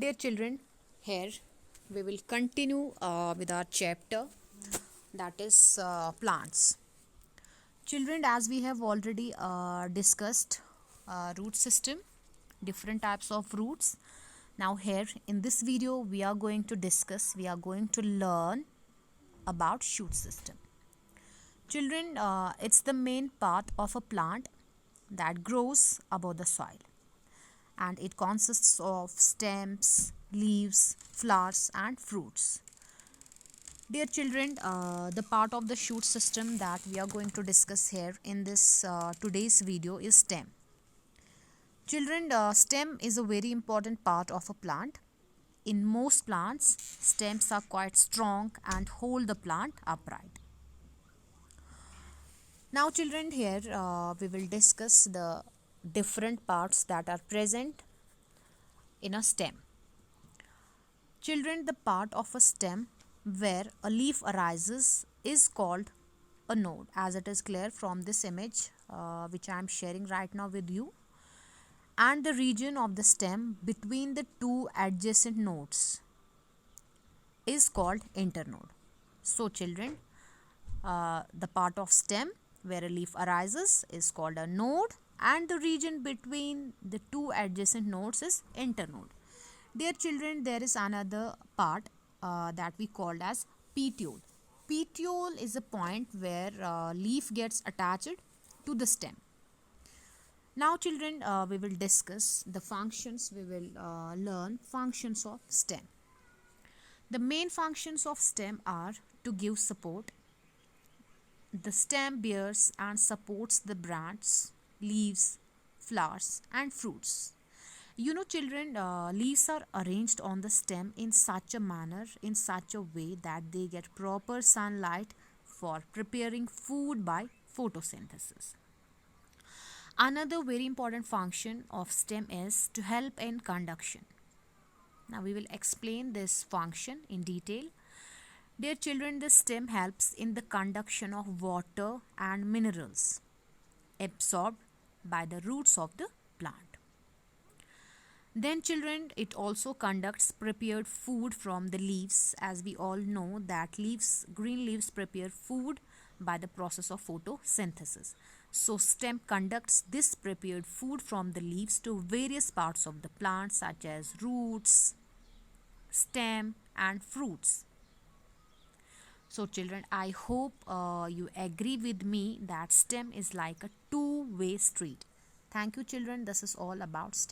Dear children, here we will continue with our chapter, that is plants. Children, as we have already discussed root system, different types of roots. Now here in this video we are going to learn about shoot system. Children, it's the main part of a plant that grows above the soil, and it consists of stems, leaves, flowers and fruits. Dear children, the part of the shoot system that we are going to discuss here in this today's video is stem. Children, stem is a very important part of a plant. In most plants, stems are quite strong and hold the plant upright. Now children, here we will discuss the different parts that are present in a stem. Children, the part of a stem where a leaf arises is called a node, as it is clear from this image which I am sharing right now with you. And the region of the stem between the two adjacent nodes is called internode. So children, the part of stem where a leaf arises is called a node, and the region between the two adjacent nodes is internode. Dear children, there is another part that we called as petiole. Petiole is a point where leaf gets attached to the stem. Now children, we will discuss the functions. We will learn functions of stem. The main functions of stem are to give support. The stem bears and supports the branches, leaves, flowers and fruits. You know children, leaves are arranged on the stem in such a manner, in such a way that they get proper sunlight for preparing food by photosynthesis. Another very important function of stem is to help in conduction. Now we will explain this function in detail. Dear children, the stem helps in the conduction of water and minerals absorbed by the roots of the plant. Then children, it also conducts prepared food from the leaves, as we all know that green leaves prepare food by the process of photosynthesis. So stem conducts this prepared food from the leaves to various parts of the plant such as roots, stem and fruits. So children, I hope you agree with me that stem is like a two-way street. Thank you children. This is all about stem.